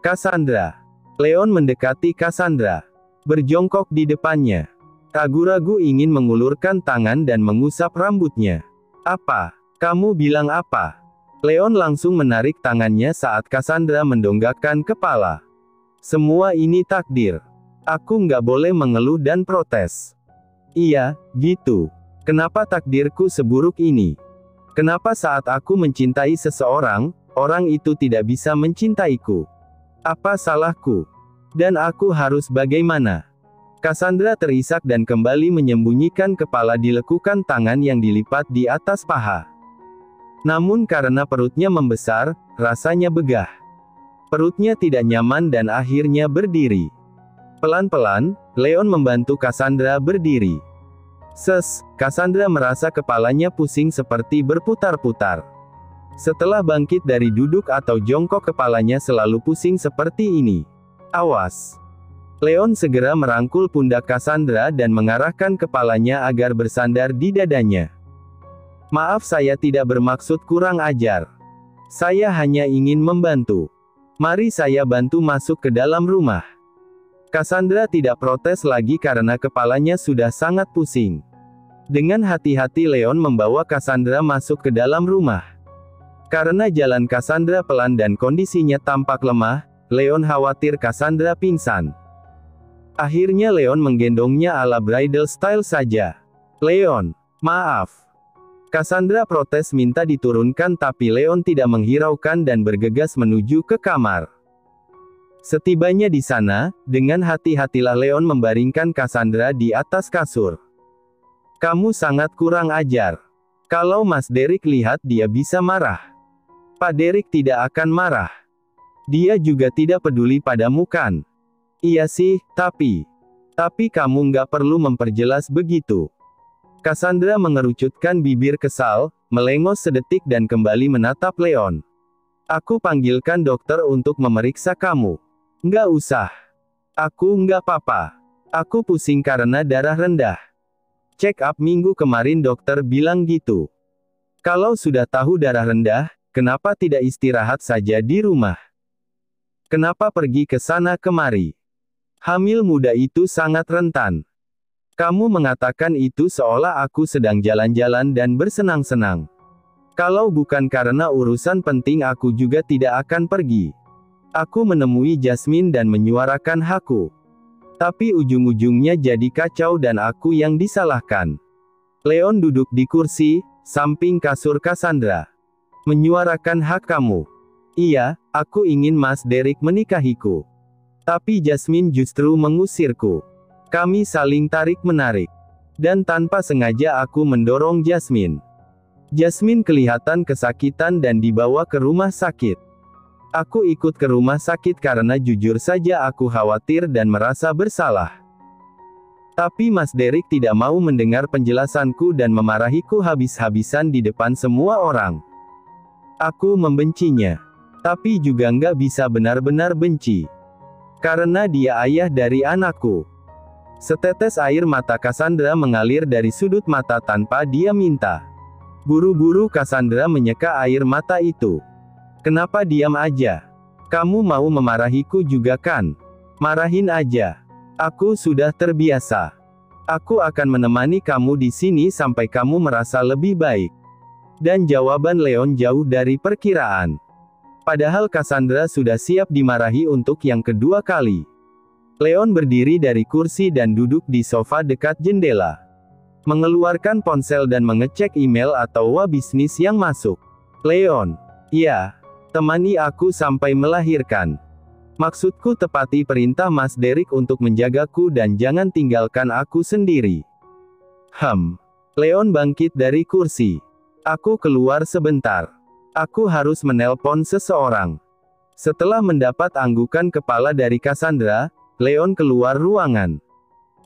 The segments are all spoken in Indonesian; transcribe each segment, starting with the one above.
Cassandra. Leon mendekati Cassandra. Berjongkok di depannya. Ragu-ragu ingin mengulurkan tangan dan mengusap rambutnya. Apa? Kamu bilang apa? Leon langsung menarik tangannya saat Cassandra mendongakkan kepala. Semua ini takdir. Aku nggak boleh mengeluh dan protes. Iya, gitu. Kenapa takdirku seburuk ini? Kenapa saat aku mencintai seseorang, orang itu tidak bisa mencintaiku? Apa salahku? Dan aku harus bagaimana? Cassandra terisak dan kembali menyembunyikan kepala di lekukan tangan yang dilipat di atas paha. Namun karena perutnya membesar, rasanya begah. Perutnya tidak nyaman dan akhirnya berdiri. Pelan-pelan, Leon membantu Cassandra berdiri. Cassandra merasa kepalanya pusing seperti berputar-putar. Setelah bangkit dari duduk atau jongkok kepalanya selalu pusing seperti ini. Awas! Leon segera merangkul pundak Cassandra dan mengarahkan kepalanya agar bersandar di dadanya. Maaf, saya tidak bermaksud kurang ajar. Saya hanya ingin membantu. Mari saya bantu masuk ke dalam rumah. Cassandra tidak protes lagi karena kepalanya sudah sangat pusing. Dengan hati-hati Leon membawa Cassandra masuk ke dalam rumah. Karena jalan Cassandra pelan dan kondisinya tampak lemah, Leon khawatir Cassandra pingsan. Akhirnya Leon menggendongnya ala bridal style saja. Leon, maaf. Cassandra protes minta diturunkan tapi Leon tidak menghiraukan dan bergegas menuju ke kamar. Setibanya di sana, dengan hati-hatilah Leon membaringkan Cassandra di atas kasur. Kamu sangat kurang ajar. Kalau Mas Derek lihat dia bisa marah. Pak Derek tidak akan marah. Dia juga tidak peduli padamu kan? Iya sih, tapi kamu nggak perlu memperjelas begitu. Cassandra mengerucutkan bibir kesal, melengos sedetik dan kembali menatap Leon. Aku panggilkan dokter untuk memeriksa kamu. Nggak usah. Aku nggak apa-apa. Aku pusing karena darah rendah. Check up minggu kemarin dokter bilang gitu. Kalau sudah tahu darah rendah, kenapa tidak istirahat saja di rumah? Kenapa pergi ke sana kemari? Hamil muda itu sangat rentan. Kamu mengatakan itu seolah aku sedang jalan-jalan dan bersenang-senang. Kalau bukan karena urusan penting aku juga tidak akan pergi. Aku menemui Jasmine dan menyuarakan hakku. Tapi ujung-ujungnya jadi kacau dan aku yang disalahkan. Leon duduk di kursi, samping kasur Cassandra. Menyuarakan hak kamu. Iya, aku ingin Mas Derek menikahiku. Tapi Jasmine justru mengusirku. Kami saling tarik-menarik. Dan tanpa sengaja aku mendorong Jasmine. Jasmine kelihatan kesakitan dan dibawa ke rumah sakit. Aku ikut ke rumah sakit karena jujur saja aku khawatir dan merasa bersalah. Tapi Mas Derek tidak mau mendengar penjelasanku dan memarahiku habis-habisan di depan semua orang. Aku membencinya. Tapi juga nggak bisa benar-benar benci. Karena dia ayah dari anakku. Setetes air mata Cassandra mengalir dari sudut mata tanpa dia minta. Buru-buru Cassandra menyeka air mata itu. Kenapa diam aja? Kamu mau memarahiku juga kan? Marahin aja. Aku sudah terbiasa. Aku akan menemani kamu di sini sampai kamu merasa lebih baik. Dan jawaban Leon jauh dari perkiraan. Padahal Cassandra sudah siap dimarahi untuk yang kedua kali. Leon berdiri dari kursi dan duduk di sofa dekat jendela. Mengeluarkan ponsel dan mengecek email atau bisnis yang masuk. Leon. Ya. Temani aku sampai melahirkan. Maksudku tepati perintah Mas Derek untuk menjagaku dan jangan tinggalkan aku sendiri. Leon bangkit dari kursi. Aku keluar sebentar. Aku harus menelpon seseorang. Setelah mendapat anggukan kepala dari Cassandra, Leon keluar ruangan.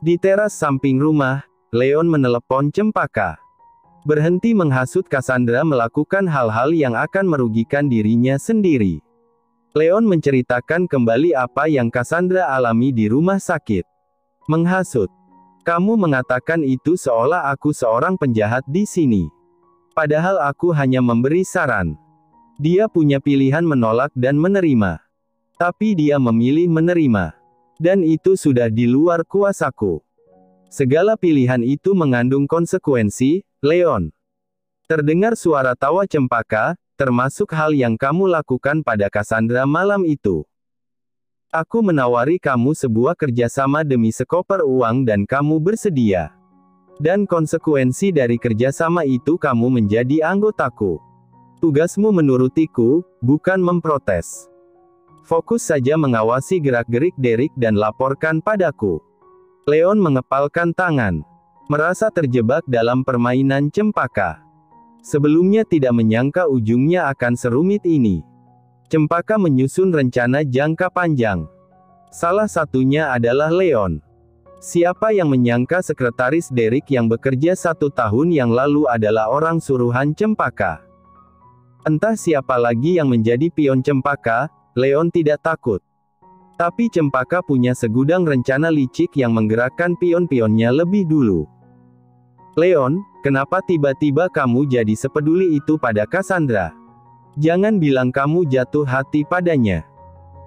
Di teras samping rumah, Leon menelepon Cempaka. Berhenti menghasut Cassandra melakukan hal-hal yang akan merugikan dirinya sendiri. Leon menceritakan kembali apa yang Cassandra alami di rumah sakit. Menghasut. Kamu mengatakan itu seolah aku seorang penjahat di sini. Padahal aku hanya memberi saran. Dia punya pilihan menolak dan menerima. Tapi dia memilih menerima. Dan itu sudah di luar kuasaku. Segala pilihan itu mengandung konsekuensi, Leon. Terdengar suara tawa Cempaka, termasuk hal yang kamu lakukan pada Cassandra malam itu. Aku menawari kamu sebuah kerjasama demi sekoper uang dan kamu bersedia. Dan konsekuensi dari kerjasama itu kamu menjadi anggotaku. Tugasmu menurutiku, bukan memprotes. Fokus saja mengawasi gerak-gerik Derek dan laporkan padaku. Leon mengepalkan tangan. Merasa terjebak dalam permainan Cempaka. Sebelumnya tidak menyangka ujungnya akan serumit ini. Cempaka menyusun rencana jangka panjang. Salah satunya adalah Leon. Siapa yang menyangka sekretaris Derek yang bekerja 1 tahun yang lalu adalah orang suruhan Cempaka. Entah siapa lagi yang menjadi pion Cempaka, Leon tidak takut. Tapi Cempaka punya segudang rencana licik yang menggerakkan pion-pionnya lebih dulu. Leon, kenapa tiba-tiba kamu jadi sepeduli itu pada Cassandra? Jangan bilang kamu jatuh hati padanya.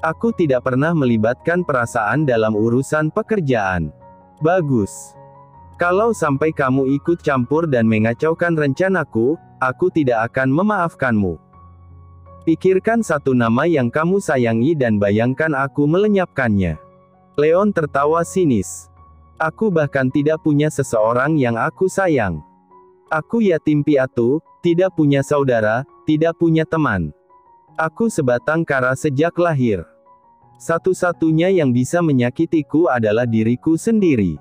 Aku tidak pernah melibatkan perasaan dalam urusan pekerjaan. Bagus. Kalau sampai kamu ikut campur dan mengacaukan rencanaku, aku tidak akan memaafkanmu. Pikirkan satu nama yang kamu sayangi dan bayangkan aku melenyapkannya. Leon tertawa sinis. Aku bahkan tidak punya seseorang yang aku sayang. Aku yatim piatu, tidak punya saudara, tidak punya teman. Aku sebatang kara sejak lahir. Satu-satunya yang bisa menyakitiku adalah diriku sendiri.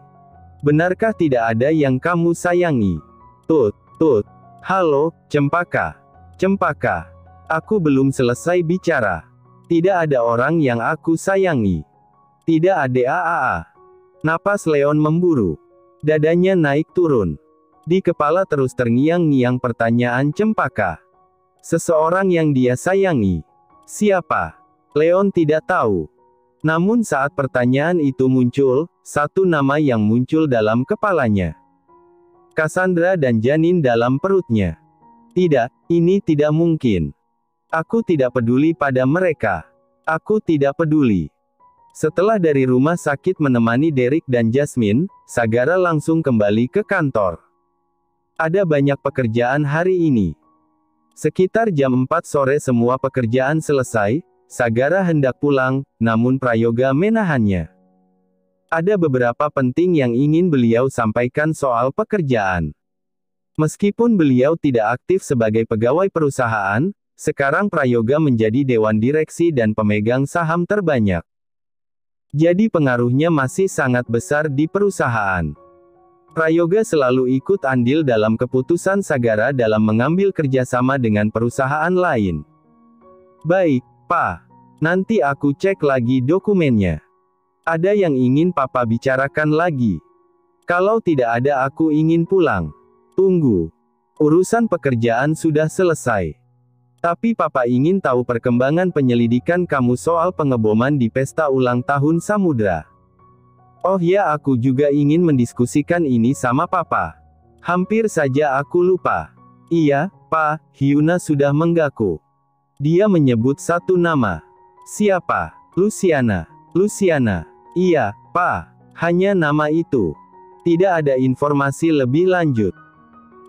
Benarkah tidak ada yang kamu sayangi? Tut. Halo, Cempaka. Cempaka. Aku belum selesai bicara. Tidak ada orang yang aku sayangi. Tidak ada. Napas Leon memburu. Dadanya naik turun. Di kepala terus terngiang-ngiang pertanyaan Cempaka. Seseorang yang dia sayangi. Siapa? Leon tidak tahu. Namun saat pertanyaan itu muncul, satu nama yang muncul dalam kepalanya. Cassandra dan janin dalam perutnya. Tidak, ini tidak mungkin. Aku tidak peduli pada mereka. Aku tidak peduli. Setelah dari rumah sakit menemani Derek dan Jasmine, Sagara langsung kembali ke kantor. Ada banyak pekerjaan hari ini. Sekitar jam 4 sore semua pekerjaan selesai, Sagara hendak pulang, namun Prayoga menahannya. Ada beberapa penting yang ingin beliau sampaikan soal pekerjaan. Meskipun beliau tidak aktif sebagai pegawai perusahaan, sekarang Prayoga menjadi dewan direksi dan pemegang saham terbanyak. Jadi pengaruhnya masih sangat besar di perusahaan. Prayoga selalu ikut andil dalam keputusan Sagara dalam mengambil kerjasama dengan perusahaan lain. Baik, Pak. Nanti aku cek lagi dokumennya. Ada yang ingin Papa bicarakan lagi? Kalau tidak ada aku ingin pulang. Tunggu. Urusan pekerjaan sudah selesai. Tapi Papa ingin tahu perkembangan penyelidikan kamu soal pengeboman di pesta ulang tahun Samudra. Oh ya, aku juga ingin mendiskusikan ini sama Papa. Hampir saja aku lupa. Iya, Pak, Hyuna sudah menggaku. Dia menyebut satu nama. Siapa? Luciana. Luciana. Iya, Pak. Hanya nama itu. Tidak ada informasi lebih lanjut.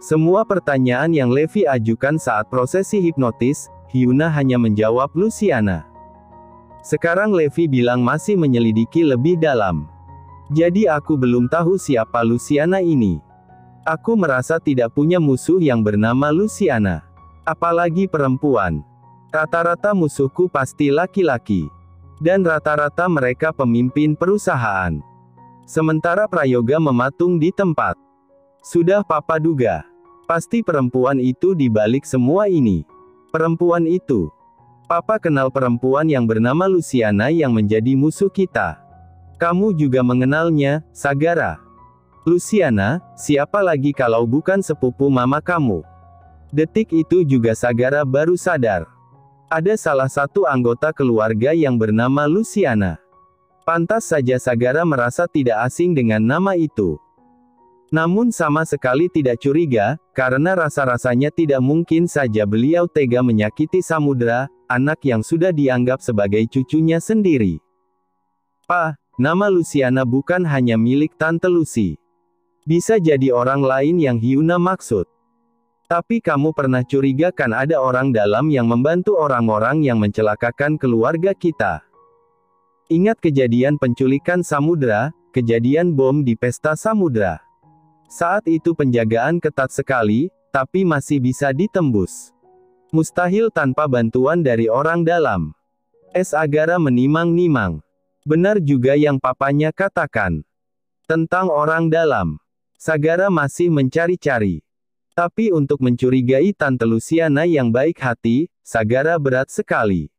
Semua pertanyaan yang Levi ajukan saat prosesi hipnotis, Hyuna hanya menjawab Luciana. Sekarang Levi bilang masih menyelidiki lebih dalam. Jadi aku belum tahu siapa Luciana ini. Aku merasa tidak punya musuh yang bernama Luciana. Apalagi perempuan. Rata-rata musuhku pasti laki-laki. Dan rata-rata mereka pemimpin perusahaan. Sementara Prayoga mematung di tempat. Sudah Papa duga. Pasti perempuan itu di balik semua ini. Perempuan itu. Papa kenal perempuan yang bernama Luciana yang menjadi musuh kita. Kamu juga mengenalnya, Sagara. Luciana, siapa lagi kalau bukan sepupu mama kamu? Detik itu juga Sagara baru sadar. Ada salah satu anggota keluarga yang bernama Luciana. Pantas saja Sagara merasa tidak asing dengan nama itu. Namun sama sekali tidak curiga, karena rasa-rasanya tidak mungkin saja beliau tega menyakiti Samudra, anak yang sudah dianggap sebagai cucunya sendiri. "Pa, nama Luciana bukan hanya milik Tante Lucy. Bisa jadi orang lain yang Hyuna maksud. Tapi kamu pernah curiga kan ada orang dalam yang membantu orang-orang yang mencelakakan keluarga kita? Ingat kejadian penculikan Samudra, kejadian bom di pesta Samudra. Saat itu penjagaan ketat sekali, tapi masih bisa ditembus. Mustahil tanpa bantuan dari orang dalam." Sagara menimang-nimang. Benar juga yang papanya katakan. Tentang orang dalam. Sagara masih mencari-cari. Tapi untuk mencurigai Tante Luciana yang baik hati, Sagara berat sekali.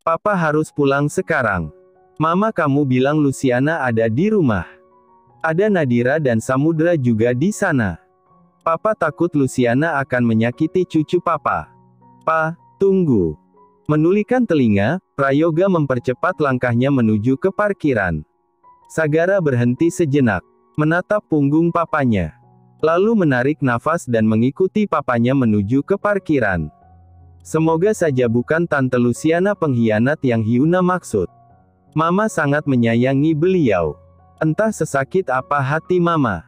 "Papa harus pulang sekarang. Mama kamu bilang Luciana ada di rumah. Ada Nadira dan Samudra juga di sana. Papa takut Luciana akan menyakiti cucu papa." "Pa, tunggu." Menulikan telinga, Prayoga mempercepat langkahnya menuju ke parkiran. Sagara berhenti sejenak, menatap punggung papanya. Lalu menarik nafas dan mengikuti papanya menuju ke parkiran. Semoga saja bukan Tante Luciana pengkhianat yang Hyuna maksud. Mama sangat menyayangi beliau. Entah sesakit apa hati Mama.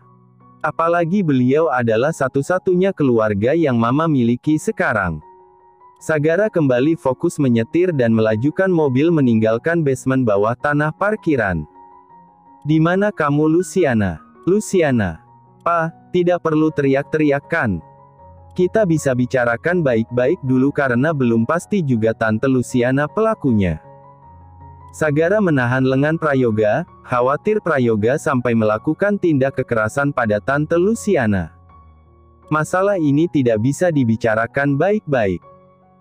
Apalagi beliau adalah satu-satunya keluarga yang Mama miliki sekarang. Sagara kembali fokus menyetir dan melajukan mobil meninggalkan basement bawah tanah parkiran. "Di mana kamu Luciana? Luciana." "Pa, tidak perlu teriak-teriakkan. Kita bisa bicarakan baik-baik dulu karena belum pasti juga Tante Luciana pelakunya." Sagara menahan lengan Prayoga, khawatir Prayoga sampai melakukan tindak kekerasan pada Tante Luciana. Masalah ini tidak bisa dibicarakan baik-baik.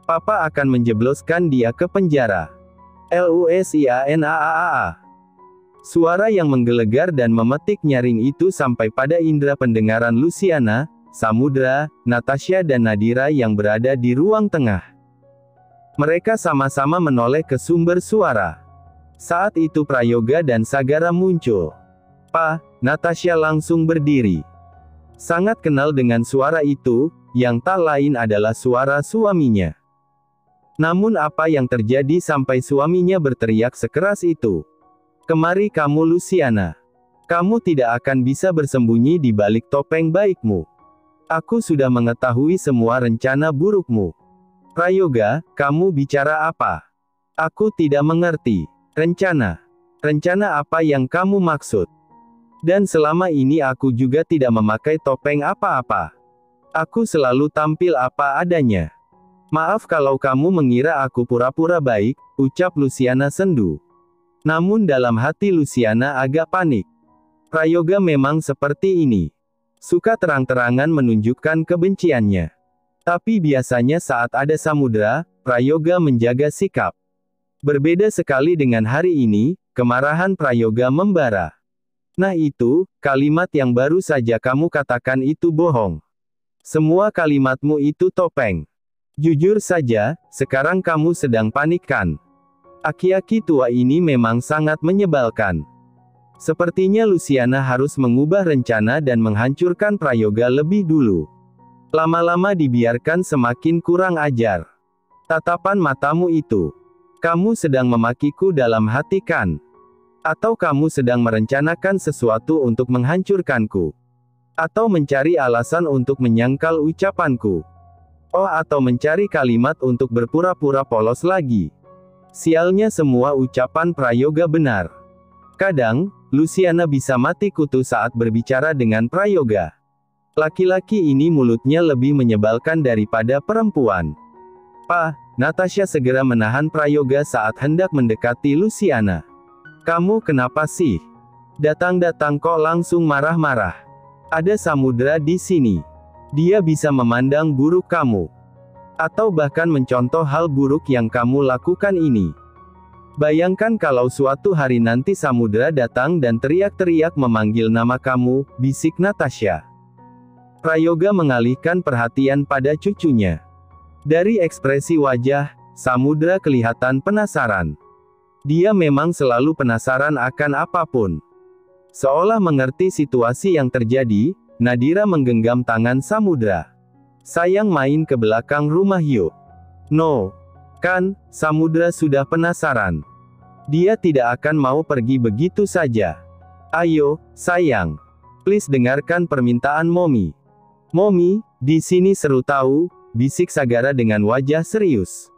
Papa akan menjebloskan dia ke penjara. Lucianaa. Suara yang menggelegar dan memetik nyaring itu sampai pada indera pendengaran Luciana, Samudra, Natasha dan Nadira yang berada di ruang tengah. Mereka sama-sama menoleh ke sumber suara. Saat itu Prayoga dan Sagara muncul. "Pa," Natasha langsung berdiri. Sangat kenal dengan suara itu, yang tak lain adalah suara suaminya. Namun apa yang terjadi sampai suaminya berteriak sekeras itu? "Kemari kamu Luciana. Kamu tidak akan bisa bersembunyi di balik topeng baikmu. Aku sudah mengetahui semua rencana burukmu." "Prayoga, kamu bicara apa? Aku tidak mengerti." "Rencana? Rencana apa yang kamu maksud? Dan selama ini aku juga tidak memakai topeng apa-apa. Aku selalu tampil apa adanya. Maaf kalau kamu mengira aku pura-pura baik," ucap Luciana sendu. Namun dalam hati Luciana agak panik. Prayoga memang seperti ini. Suka terang-terangan menunjukkan kebenciannya. Tapi biasanya saat ada Samudra, Prayoga menjaga sikap. Berbeda sekali dengan hari ini, kemarahan Prayoga membara. "Nah itu, kalimat yang baru saja kamu katakan itu bohong. Semua kalimatmu itu topeng. Jujur saja, sekarang kamu sedang panik kan? Aki-aki tua ini memang sangat menyebalkan." Sepertinya Luciana harus mengubah rencana dan menghancurkan Prayoga lebih dulu. Lama-lama dibiarkan semakin kurang ajar. "Tatapan matamu itu. Kamu sedang memakiku dalam hati kan? Atau kamu sedang merencanakan sesuatu untuk menghancurkanku? Atau mencari alasan untuk menyangkal ucapanku? Oh, atau mencari kalimat untuk berpura-pura polos lagi?" Sialnya semua ucapan Prayoga benar. Kadang, Luciana bisa mati kutu saat berbicara dengan Prayoga. Laki-laki ini mulutnya lebih menyebalkan daripada perempuan. "Pa," Natasha segera menahan Prayoga saat hendak mendekati Luciana. "Kamu kenapa sih? Datang-datang kok langsung marah-marah? Ada Samudra di sini. Dia bisa memandang buruk kamu. Atau bahkan mencontoh hal buruk yang kamu lakukan ini. Bayangkan kalau suatu hari nanti Samudra datang dan teriak-teriak memanggil nama kamu," bisik Natasha. Prayoga mengalihkan perhatian pada cucunya. Dari ekspresi wajah, Samudra kelihatan penasaran. Dia memang selalu penasaran akan apapun. Seolah mengerti situasi yang terjadi, Nadira menggenggam tangan Samudra. Sayang, main ke belakang rumah yuk. No. Kan, Samudra sudah penasaran. Dia tidak akan mau pergi begitu saja. Ayo, sayang. Please dengarkan permintaan Momi. Momi, di sini, seru tahu, bisik Sagara dengan wajah serius.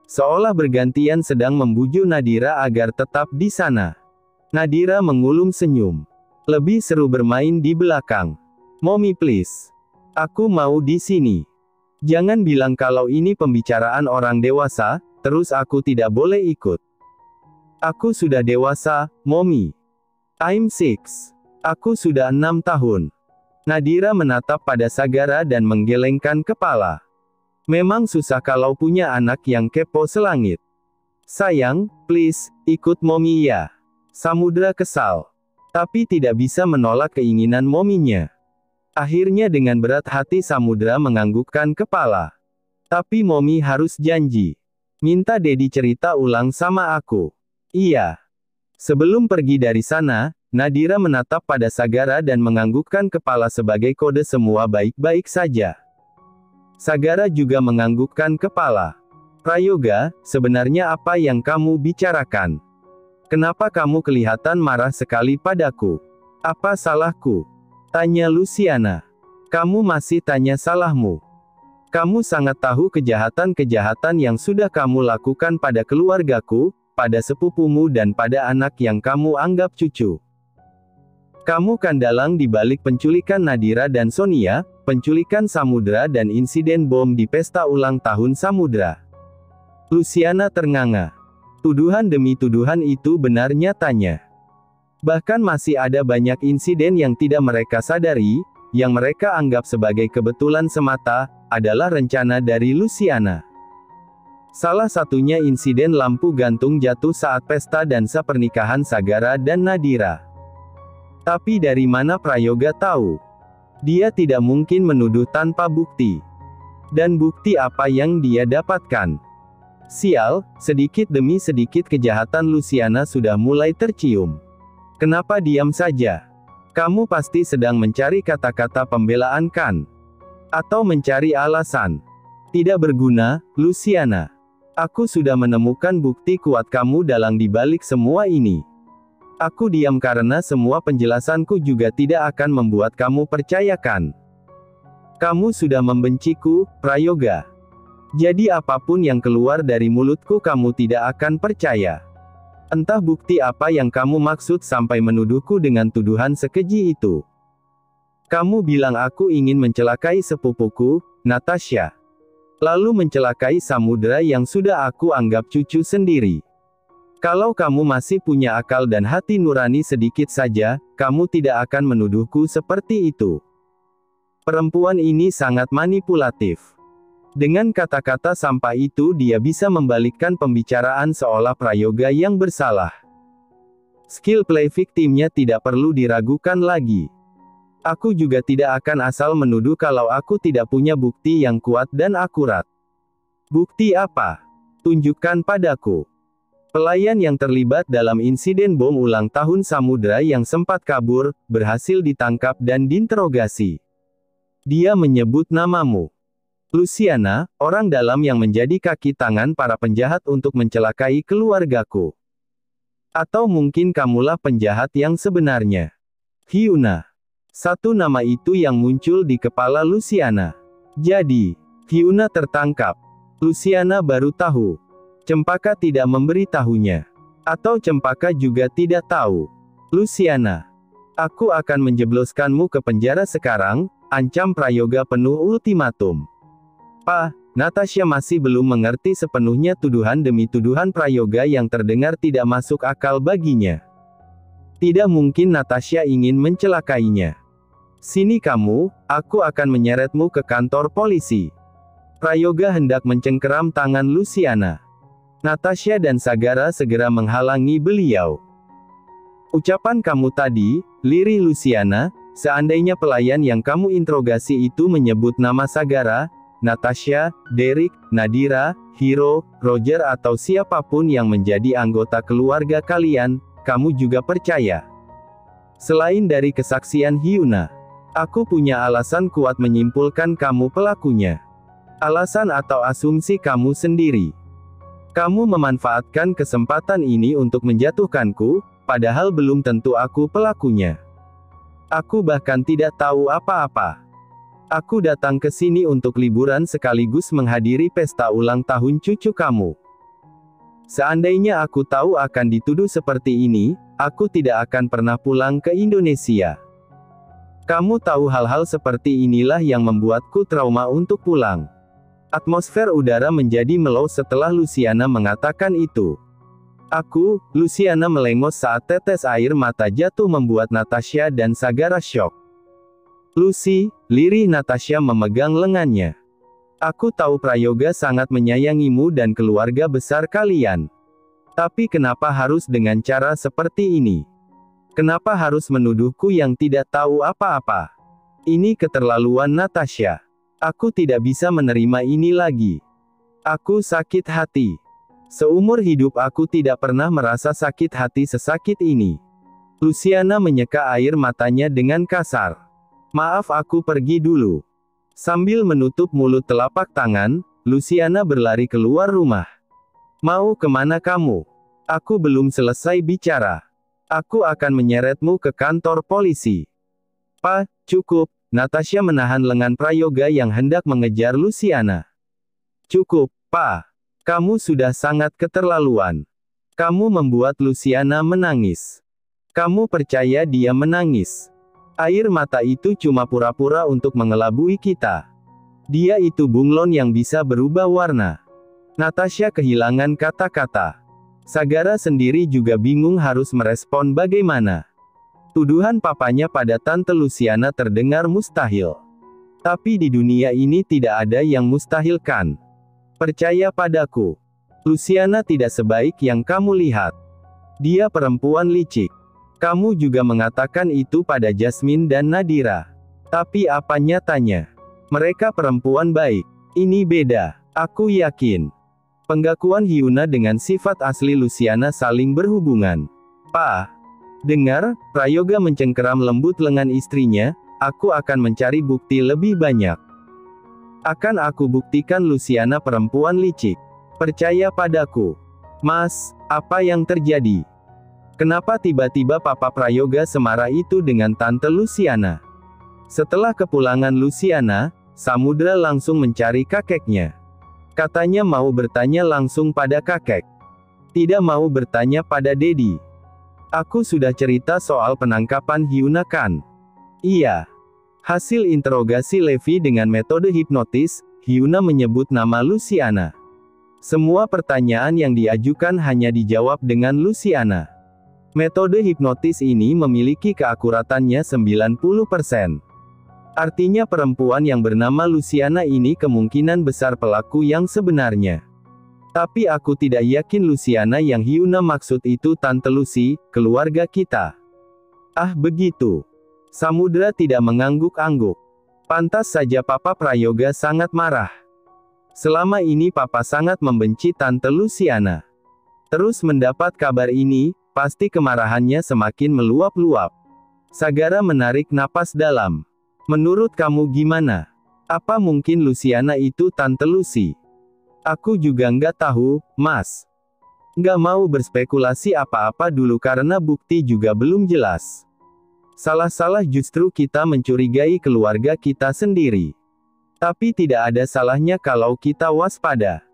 Seolah bergantian sedang membujuk Nadira agar tetap di sana. Nadira mengulum senyum. Lebih seru bermain di belakang. Momi please. Aku mau di sini. Jangan bilang kalau ini pembicaraan orang dewasa, terus aku tidak boleh ikut. Aku sudah dewasa, Momi. I'm 6. Aku sudah 6 tahun. Nadira menatap pada Sagara dan menggelengkan kepala. Memang susah kalau punya anak yang kepo selangit. Sayang, please, ikut Momi ya. Samudra kesal. Tapi tidak bisa menolak keinginan Mominya. Akhirnya dengan berat hati Samudra menganggukkan kepala. Tapi Momi harus janji. Minta Dedi cerita ulang sama aku. Iya. Sebelum pergi dari sana, Nadira menatap pada Sagara dan menganggukkan kepala sebagai kode semua baik-baik saja. Sagara juga menganggukkan kepala. Prayoga, sebenarnya apa yang kamu bicarakan? Kenapa kamu kelihatan marah sekali padaku? Apa salahku? Tanya Luciana. Kamu masih tanya salahmu. Kamu sangat tahu kejahatan-kejahatan yang sudah kamu lakukan pada keluargaku, pada sepupumu dan pada anak yang kamu anggap cucu. Kamu kan dalang di balik penculikan Nadira dan Sonia, penculikan Samudra dan insiden bom di pesta ulang tahun Samudra. Luciana ternganga. Tuduhan demi tuduhan itu benar nyatanya. Bahkan masih ada banyak insiden yang tidak mereka sadari, yang mereka anggap sebagai kebetulan semata, adalah rencana dari Luciana. Salah satunya insiden lampu gantung jatuh saat pesta dansa pernikahan Sagara dan Nadira. Tapi dari mana Prayoga tahu? Dia tidak mungkin menuduh tanpa bukti. Dan bukti apa yang dia dapatkan? Sial, sedikit demi sedikit kejahatan Luciana sudah mulai tercium. Kenapa diam saja? Kamu pasti sedang mencari kata-kata pembelaan kan? Atau mencari alasan? Tidak berguna, Luciana. Aku sudah menemukan bukti kuat kamu dalang di balik semua ini. Aku diam karena semua penjelasanku juga tidak akan membuat kamu percayakan. Kamu sudah membenciku, Prayoga. Jadi apapun yang keluar dari mulutku kamu tidak akan percaya. Entah bukti apa yang kamu maksud sampai menuduhku dengan tuduhan sekeji itu. Kamu bilang aku ingin mencelakai sepupuku, Natasha. Lalu mencelakai Samudra yang sudah aku anggap cucu sendiri. Kalau kamu masih punya akal dan hati nurani sedikit saja, kamu tidak akan menuduhku seperti itu. Perempuan ini sangat manipulatif. Dengan kata-kata sampah itu dia bisa membalikkan pembicaraan seolah Prayoga yang bersalah. Skill play victimnya tidak perlu diragukan lagi. Aku juga tidak akan asal menuduh kalau aku tidak punya bukti yang kuat dan akurat. Bukti apa? Tunjukkan padaku. Pelayan yang terlibat dalam insiden bom ulang tahun Samudra yang sempat kabur, berhasil ditangkap dan diinterogasi. Dia menyebut namamu. Luciana, orang dalam yang menjadi kaki tangan para penjahat untuk mencelakai keluargaku. Atau mungkin kamulah penjahat yang sebenarnya. Hyuna. Satu nama itu yang muncul di kepala Luciana. Jadi, Hyuna tertangkap. Luciana baru tahu. Cempaka tidak memberitahunya. Atau Cempaka juga tidak tahu. Luciana. Aku akan menjebloskanmu ke penjara sekarang, ancam Prayoga penuh ultimatum. Pak, Natasha masih belum mengerti sepenuhnya tuduhan demi tuduhan Prayoga yang terdengar tidak masuk akal baginya. Tidak mungkin Natasha ingin mencelakainya. Sini kamu, aku akan menyeretmu ke kantor polisi. Prayoga hendak mencengkeram tangan Luciana. Natasha dan Sagara segera menghalangi beliau. Ucapan kamu tadi, lirih Luciana, seandainya pelayan yang kamu interogasi itu menyebut nama Sagara, Natasha, Derek, Nadira, Hiro, Roger atau siapapun yang menjadi anggota keluarga kalian, kamu juga percaya. Selain dari kesaksian Hyuna, aku punya alasan kuat menyimpulkan kamu pelakunya. Alasan atau asumsi kamu sendiri. Kamu memanfaatkan kesempatan ini untuk menjatuhkanku, padahal belum tentu aku pelakunya. Aku bahkan tidak tahu apa-apa. Aku datang ke sini untuk liburan sekaligus menghadiri pesta ulang tahun cucu kamu. Seandainya aku tahu akan dituduh seperti ini, aku tidak akan pernah pulang ke Indonesia. Kamu tahu hal-hal seperti inilah yang membuatku trauma untuk pulang. Atmosfer udara menjadi melau setelah Luciana mengatakan itu. Luciana melengos saat tetes air mata jatuh membuat Natasha dan Sagara syok. Lucy, lirih Natasha memegang lengannya. Aku tahu Prayoga sangat menyayangimu dan keluarga besar kalian. Tapi kenapa harus dengan cara seperti ini? Kenapa harus menuduhku yang tidak tahu apa-apa? Ini keterlaluan Natasha. Aku tidak bisa menerima ini lagi. Aku sakit hati. Seumur hidup aku tidak pernah merasa sakit hati sesakit ini. Luciana menyeka air matanya dengan kasar. Maaf, aku pergi dulu. Sambil menutup mulut telapak tangan, Luciana berlari keluar rumah. Mau kemana kamu? Aku belum selesai bicara. Aku akan menyeretmu ke kantor polisi. Pak, cukup. Natasha menahan lengan Prayoga yang hendak mengejar Luciana. Cukup, Pak. Kamu sudah sangat keterlaluan. Kamu membuat Luciana menangis. Kamu percaya dia menangis? Air mata itu cuma pura-pura untuk mengelabui kita. Dia itu bunglon yang bisa berubah warna. Natasha kehilangan kata-kata. Sagara sendiri juga bingung harus merespon bagaimana. Tuduhan papanya pada Tante Luciana terdengar mustahil. Tapi di dunia ini tidak ada yang mustahil kan? Percaya padaku. Luciana tidak sebaik yang kamu lihat. Dia perempuan licik. Kamu juga mengatakan itu pada Jasmine dan Nadira. Tapi apa nyatanya? Mereka perempuan baik. Ini beda. Aku yakin. Pengakuan Hyuna dengan sifat asli Luciana saling berhubungan. Pak, dengar, Prayoga mencengkeram lembut lengan istrinya, aku akan mencari bukti lebih banyak. Akan aku buktikan Luciana perempuan licik. Percaya padaku. Mas, apa yang terjadi? Kenapa tiba-tiba Papa Prayoga semarah itu dengan Tante Luciana? Setelah kepulangan Luciana, Samudra langsung mencari kakeknya. Katanya mau bertanya langsung pada kakek. Tidak mau bertanya pada Dedi. Aku sudah cerita soal penangkapan Hyuna kan? Iya. Hasil interogasi Levi dengan metode hipnotis, Hyuna menyebut nama Luciana. Semua pertanyaan yang diajukan hanya dijawab dengan Luciana. Metode hipnotis ini memiliki keakuratannya 90%. Artinya perempuan yang bernama Luciana ini kemungkinan besar pelaku yang sebenarnya. Tapi aku tidak yakin Luciana yang Hyuna maksud itu Tante Lucy, keluarga kita. Ah begitu. Samudra tidak mengangguk-angguk. Pantas saja Papa Prayoga sangat marah. Selama ini Papa sangat membenci Tante Luciana. Terus mendapat kabar ini, pasti kemarahannya semakin meluap-luap. Sagara menarik napas dalam. Menurut kamu gimana? Apa mungkin Luciana itu Tante Lucy? Aku juga nggak tahu, Mas. Nggak mau berspekulasi apa-apa dulu karena bukti juga belum jelas. Salah-salah justru kita mencurigai keluarga kita sendiri. Tapi tidak ada salahnya kalau kita waspada.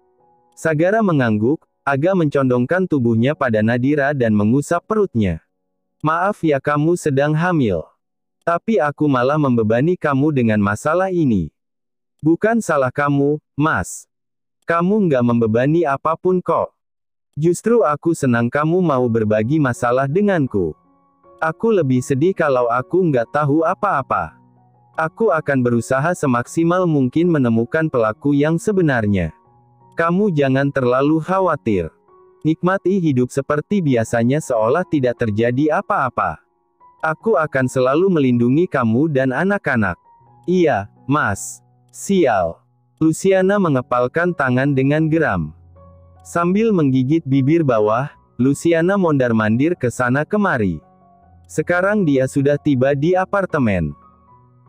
Sagara mengangguk, agak mencondongkan tubuhnya pada Nadira dan mengusap perutnya. Maaf ya kamu sedang hamil. Tapi aku malah membebani kamu dengan masalah ini. Bukan salah kamu, Mas. Kamu nggak membebani apapun kok. Justru aku senang kamu mau berbagi masalah denganku. Aku lebih sedih kalau aku nggak tahu apa-apa. Aku akan berusaha semaksimal mungkin menemukan pelaku yang sebenarnya. Kamu jangan terlalu khawatir. Nikmati hidup seperti biasanya seolah tidak terjadi apa-apa. Aku akan selalu melindungi kamu dan anak-anak. Iya, Mas. Sial. Luciana mengepalkan tangan dengan geram. Sambil menggigit bibir bawah, Luciana mondar-mandir ke sana kemari. Sekarang dia sudah tiba di apartemen.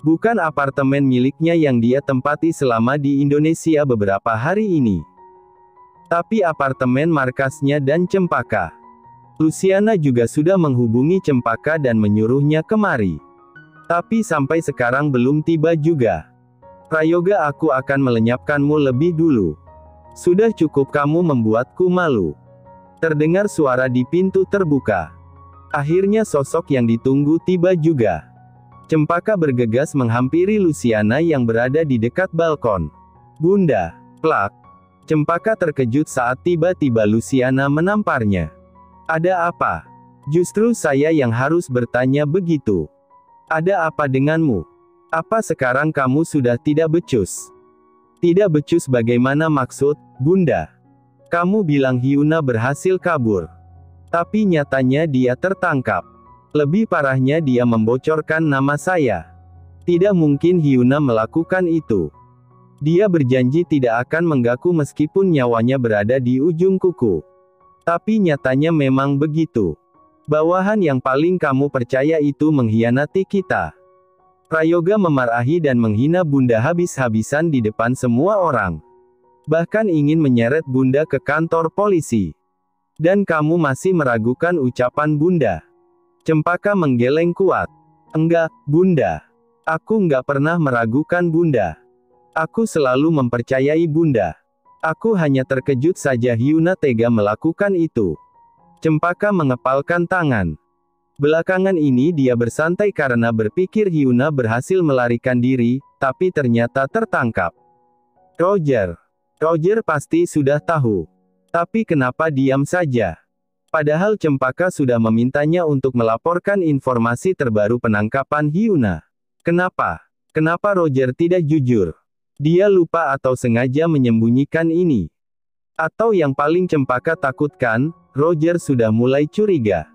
Bukan apartemen miliknya yang dia tempati selama di Indonesia beberapa hari ini, tapi apartemen markasnya dan Cempaka. Luciana juga sudah menghubungi Cempaka dan menyuruhnya kemari. Tapi sampai sekarang belum tiba juga. Prayoga, aku akan melenyapkanmu lebih dulu. Sudah cukup kamu membuatku malu. Terdengar suara di pintu terbuka. Akhirnya sosok yang ditunggu tiba juga. Cempaka bergegas menghampiri Luciana yang berada di dekat balkon. Bunda, plak. Cempaka terkejut saat tiba-tiba Luciana menamparnya. Ada apa? Justru saya yang harus bertanya begitu. Ada apa denganmu? Apa sekarang kamu sudah tidak becus? Tidak becus bagaimana maksud, Bunda? Kamu bilang Hyuna berhasil kabur. Tapi nyatanya dia tertangkap. Lebih parahnya dia membocorkan nama saya. Tidak mungkin Hyuna melakukan itu. Dia berjanji tidak akan mengganggu meskipun nyawanya berada di ujung kuku. Tapi nyatanya memang begitu. Bawahan yang paling kamu percaya itu mengkhianati kita. Prayoga memarahi dan menghina Bunda habis-habisan di depan semua orang. Bahkan ingin menyeret Bunda ke kantor polisi. Dan kamu masih meragukan ucapan Bunda. Cempaka menggeleng kuat. Enggak, Bunda. Aku enggak pernah meragukan Bunda. Aku selalu mempercayai Bunda. Aku hanya terkejut saja Hyuna tega melakukan itu. Cempaka mengepalkan tangan. Belakangan ini dia bersantai karena berpikir Hyuna berhasil melarikan diri, tapi ternyata tertangkap. Roger pasti sudah tahu. Tapi kenapa diam saja? Padahal Cempaka sudah memintanya untuk melaporkan informasi terbaru penangkapan Hyuna. Kenapa? Kenapa Roger tidak jujur? Dia lupa atau sengaja menyembunyikan ini? Atau yang paling Cempaka takutkan, Roger sudah mulai curiga.